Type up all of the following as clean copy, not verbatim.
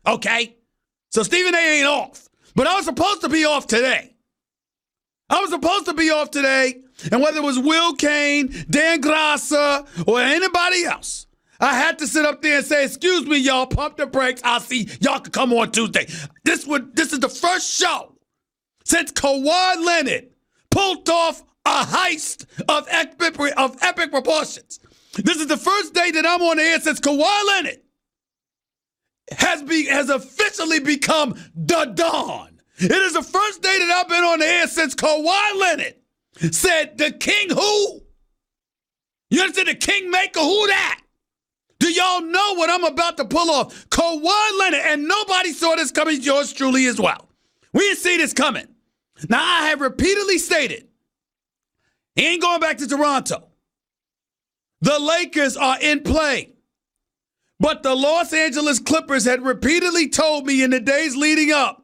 okay? So Stephen A. ain't off. But I was supposed to be off today. And whether it was Will Kane, Dan Grassa, or anybody else, I had to sit up there and say, excuse me, y'all, pump the brakes. I'll see y'all can come on Tuesday. This is the first show since Kawhi Leonard pulled off a heist of epic proportions. This is the first day that I'm on the air since Kawhi Leonard has officially become the Don. It is the first day that I've been on the air since Kawhi Leonard said, the king who? You understand? The kingmaker, who that? Do y'all know what I'm about to pull off? Kawhi Leonard, and nobody saw this coming, yours truly as well. We didn't see this coming. Now, I have repeatedly stated, he ain't going back to Toronto. The Lakers are in play. But the Los Angeles Clippers had repeatedly told me in the days leading up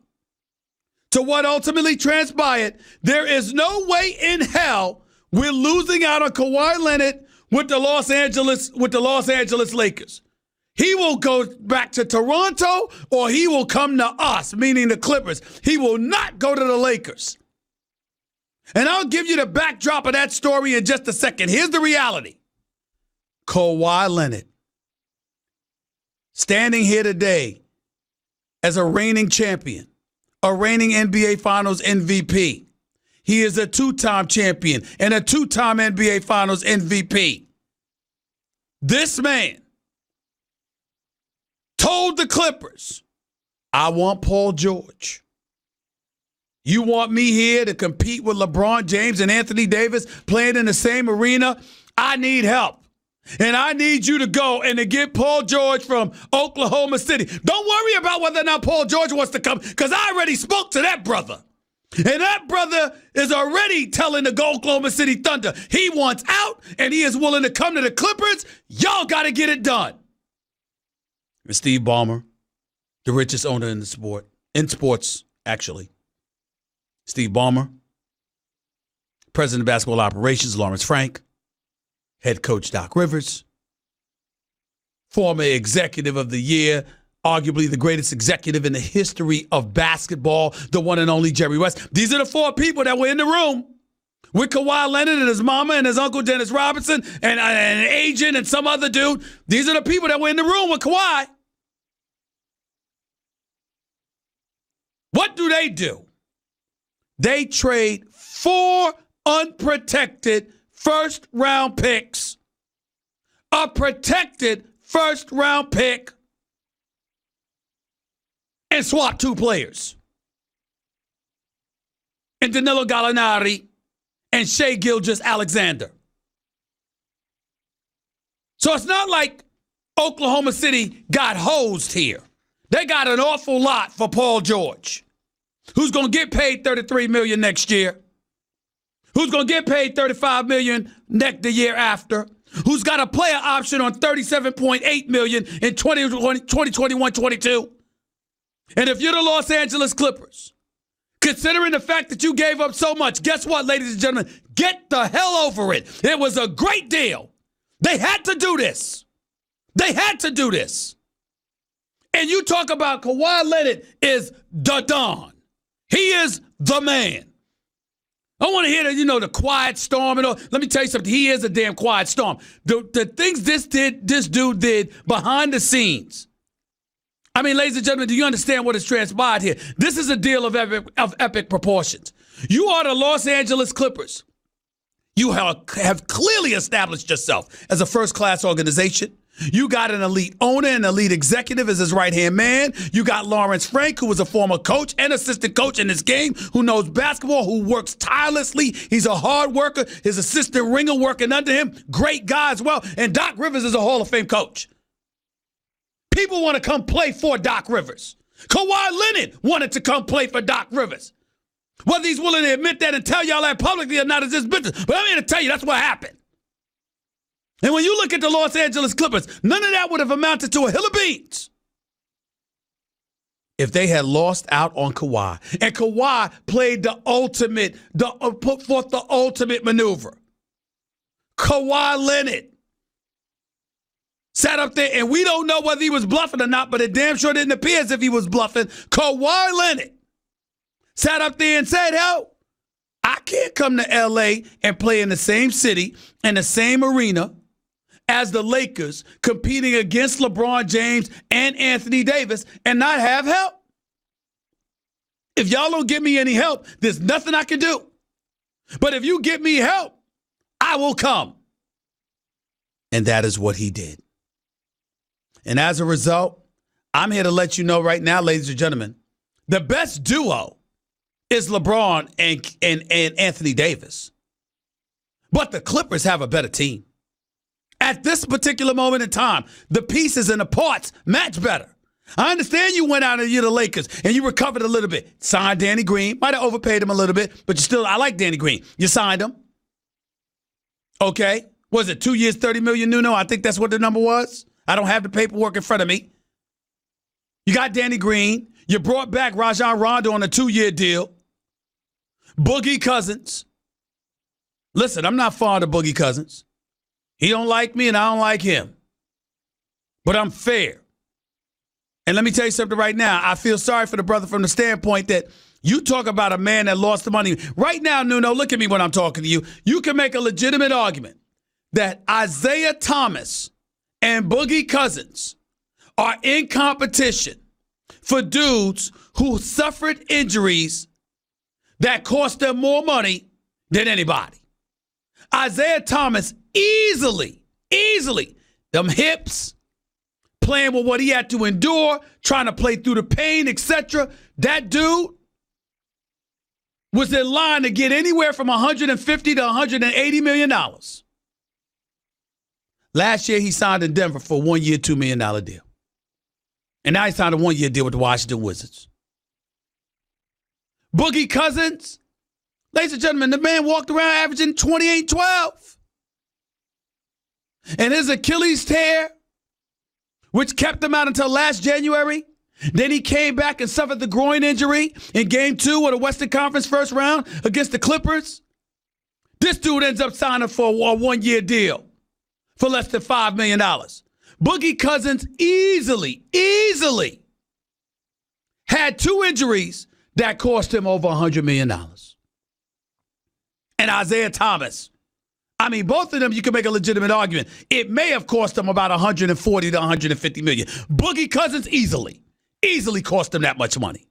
to what ultimately transpired, there is no way in hell we're losing out on Kawhi Leonard with the Los Angeles Lakers. He will go back to Toronto or he will come to us, meaning the Clippers. He will not go to the Lakers. And I'll give you the backdrop of that story in just a second. Here's the reality. Kawhi Leonard, standing here today as a reigning champion, a reigning NBA Finals MVP. He is a two-time champion and a two-time NBA Finals MVP. This man told the Clippers, I want Paul George. You want me here to compete with LeBron James and Anthony Davis playing in the same arena? I need help. And I need you to go and to get Paul George from Oklahoma City. Don't worry about whether or not Paul George wants to come, because I already spoke to that brother. And that brother is already telling the Oklahoma City Thunder he wants out and he is willing to come to the Clippers. Y'all got to get it done. And Steve Ballmer, the richest owner in sports, actually. Steve Ballmer, president of basketball operations, Lawrence Frank. Head coach Doc Rivers, former executive of the year, arguably the greatest executive in the history of basketball, the one and only Jerry West. These are the four people that were in the room with Kawhi Leonard and his mama and his uncle Dennis Robinson and an agent and some other dude. These are the people that were in the room with Kawhi. What do? They trade 4 unprotected first-round picks, a protected first-round pick, and swap 2 players. And Danilo Gallinari and Shai Gilgeous-Alexander. So it's not like Oklahoma City got hosed here. They got an awful lot for Paul George, who's going to get paid $33 million next year. Who's going to get paid $35 million the year after, who's got a player option on $37.8 million in 2021-22. And if you're the Los Angeles Clippers, considering the fact that you gave up so much, guess what, ladies and gentlemen? Get the hell over it. It was a great deal. They had to do this. And you talk about Kawhi Leonard is the Don. He is the man. I want to hear the quiet storm and all. Let me tell you something. He is a damn quiet storm. The things this dude did behind the scenes. I mean, ladies and gentlemen, do you understand what has transpired here? This is a deal of epic proportions. You are the Los Angeles Clippers. You have clearly established yourself as a first-class organization. You got an elite owner and elite executive as his right-hand man. You got Lawrence Frank, who was a former coach and assistant coach in this game, who knows basketball, who works tirelessly. He's a hard worker. His assistant Ringer working under him. Great guy as well. And Doc Rivers is a Hall of Fame coach. People want to come play for Doc Rivers. Kawhi Leonard wanted to come play for Doc Rivers. Whether he's willing to admit that and tell y'all that publicly or not is his business. But I'm here to tell you that's what happened. And when you look at the Los Angeles Clippers, none of that would have amounted to a hill of beans if they had lost out on Kawhi. And Kawhi played put forth the ultimate maneuver. Kawhi Leonard sat up there, and we don't know whether he was bluffing or not, but it damn sure didn't appear as if he was bluffing. Kawhi Leonard sat up there and said, hell, I can't come to L.A. and play in the same city, in the same arena as the Lakers, competing against LeBron James and Anthony Davis and not have help. If y'all don't give me any help, there's nothing I can do. But if you give me help, I will come. And that is what he did. And as a result, I'm here to let you know right now, ladies and gentlemen, the best duo is LeBron and Anthony Davis. But the Clippers have a better team. At this particular moment in time, the pieces and the parts match better. I understand you went out and you're the Lakers and you recovered a little bit. Signed Danny Green. Might have overpaid him a little bit, but I like Danny Green. You signed him. Okay. Was it 2 years, $30 million, Nuno? I think that's what the number was. I don't have the paperwork in front of me. You got Danny Green. You brought back Rajon Rondo on a 2-year deal. Boogie Cousins. Listen, I'm not fond of Boogie Cousins. He don't like me and I don't like him. But I'm fair. And let me tell you something right now. I feel sorry for the brother from the standpoint that you talk about a man that lost the money. Right now, Nuno, look at me when I'm talking to you. You can make a legitimate argument that Isaiah Thomas and Boogie Cousins are in competition for dudes who suffered injuries that cost them more money than anybody. Isaiah Thomas easily, them hips, playing with what he had to endure, trying to play through the pain, etc. That dude was in line to get anywhere from $150 to $180 million. Last year, he signed in Denver for a 1 year, $2 million deal. And now he signed a 1 year deal with the Washington Wizards. Boogie Cousins, ladies and gentlemen, the man walked around averaging 28-12. And his Achilles tear, which kept him out until last January. Then he came back and suffered the groin injury in Game 2 of the Western Conference first round against the Clippers. This dude ends up signing for a 1 year deal for less than $5 million. Boogie Cousins easily had 2 injuries that cost him over $100 million. And Isaiah Thomas, I mean, both of them, you can make a legitimate argument. It may have cost them about $140 to $150 million. Boogie Cousins easily cost him that much money.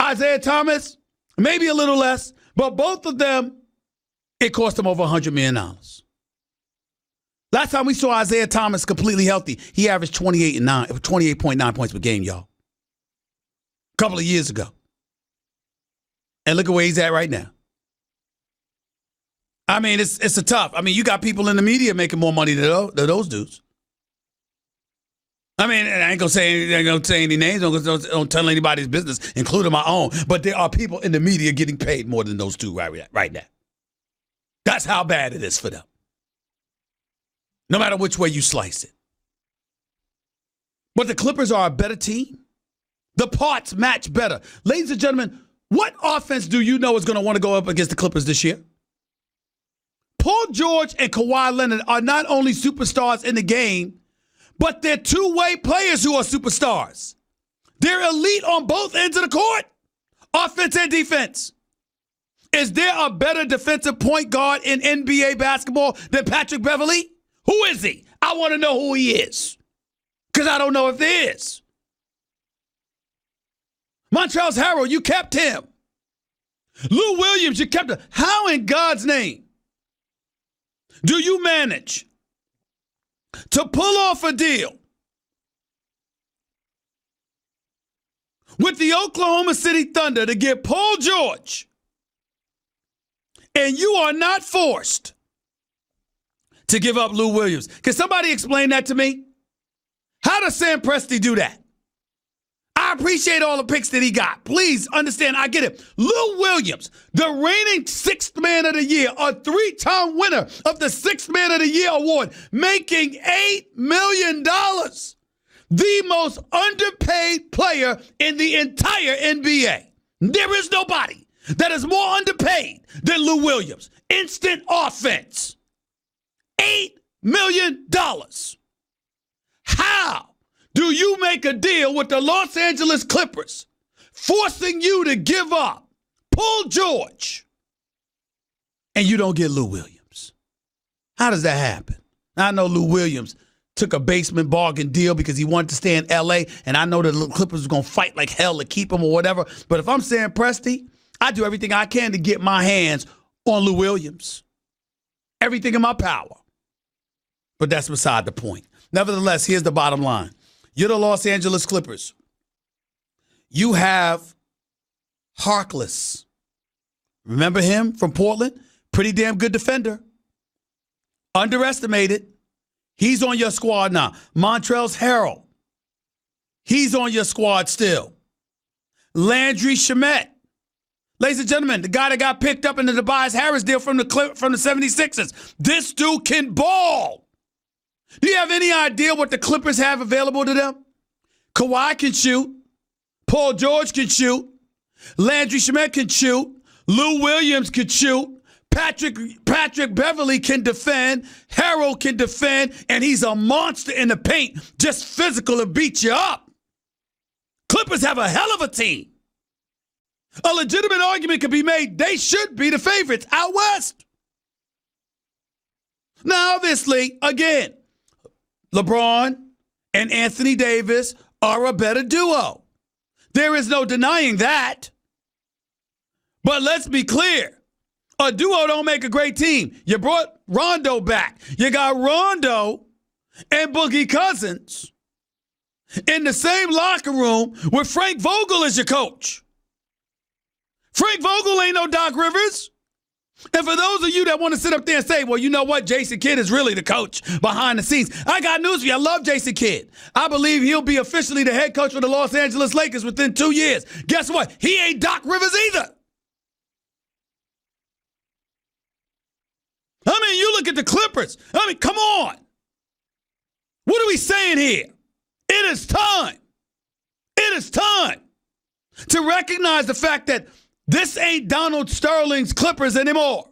Isaiah Thomas, maybe a little less, but both of them, it cost them over $100 million. Last time we saw Isaiah Thomas completely healthy, he averaged 28.9 points per game, y'all. A couple of years ago. And look at where he's at right now. I mean, it's a tough. I mean, you got people in the media making more money than those dudes. I mean, I ain't gonna say any names. Don't tell anybody's business, including my own. But there are people in the media getting paid more than those two right now. That's how bad it is for them. No matter which way you slice it. But the Clippers are a better team. The parts match better. Ladies and gentlemen, what offense do you know is going to want to go up against the Clippers this year? Paul George and Kawhi Leonard are not only superstars in the game, but they're two-way players who are superstars. They're elite on both ends of the court, offense and defense. Is there a better defensive point guard in NBA basketball than Patrick Beverley? Who is he? I want to know who he is, because I don't know if there is. Montrezl Harrell, you kept him. Lou Williams, you kept him. How in God's name do you manage to pull off a deal with the Oklahoma City Thunder to get Paul George, and you are not forced to give up Lou Williams? Can somebody explain that to me? How does Sam Presti do that? I appreciate all the picks that he got. Please understand, I get it. Lou Williams, the reigning Sixth Man of the Year, a 3-time winner of the Sixth Man of the Year award, making $8 million. The most underpaid player in the entire NBA. There is nobody that is more underpaid than Lou Williams. Instant offense. $8 million. How do you make a deal with the Los Angeles Clippers, forcing you to give up Paul George, and you don't get Lou Williams? How does that happen? I know Lou Williams took a basement bargain deal because he wanted to stay in L.A., and I know the Clippers were going to fight like hell to keep him or whatever. But if I'm Sam Presti, I do everything I can to get my hands on Lou Williams. Everything in my power. But that's beside the point. Nevertheless, here's the bottom line. You're the Los Angeles Clippers. You have Harkless. Remember him from Portland? Pretty damn good defender. Underestimated. He's on your squad now. Montrezl Harrell. He's on your squad still. Landry Shamet. Ladies and gentlemen, the guy that got picked up in the Tobias Harris deal from the 76ers. This dude can ball. Do you have any idea what the Clippers have available to them? Kawhi can shoot. Paul George can shoot. Landry Shamet can shoot. Lou Williams can shoot. Patrick Beverly can defend. Harrell can defend. And he's a monster in the paint. Just physical to beat you up. Clippers have a hell of a team. A legitimate argument could be made. They should be the favorites out west. Now, obviously, again, LeBron and Anthony Davis are a better duo. There is no denying that. But let's be clear. A duo don't make a great team. You brought Rondo back. You got Rondo and Boogie Cousins in the same locker room with Frank Vogel as your coach. Frank Vogel ain't no Doc Rivers. And for those of you that want to sit up there and say, well, you know what, Jason Kidd is really the coach behind the scenes, I got news for you. I love Jason Kidd. I believe he'll be officially the head coach of the Los Angeles Lakers within 2 years. Guess what? He ain't Doc Rivers either. I mean, you look at the Clippers. I mean, come on. What are we saying here? It is time. It is time to recognize the fact that this ain't Donald Sterling's Clippers anymore.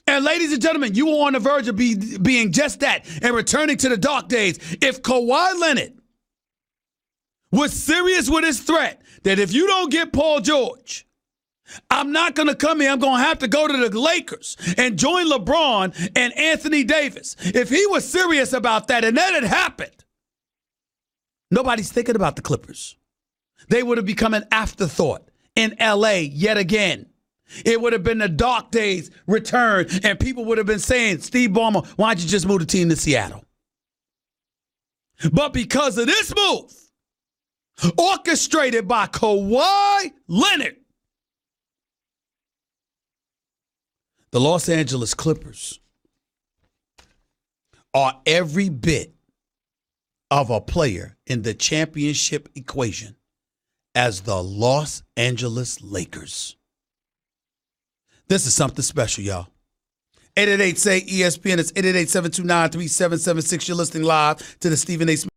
And ladies and gentlemen, you are on the verge of being just that and returning to the dark days. If Kawhi Leonard was serious with his threat that if you don't get Paul George, I'm not going to come here. I'm going to have to go to the Lakers and join LeBron and Anthony Davis. If he was serious about that and that had happened, nobody's thinking about the Clippers. They would have become an afterthought in L.A. yet again. It would have been the dark days return, and people would have been saying, Steve Ballmer, why don't you just move the team to Seattle? But because of this move, orchestrated by Kawhi Leonard, the Los Angeles Clippers are every bit of a player in the championship equation as the Los Angeles Lakers. This is something special, y'all. 888-SAY-ESPN. It's 888-729-3776. You're listening live to the Stephen A. Smith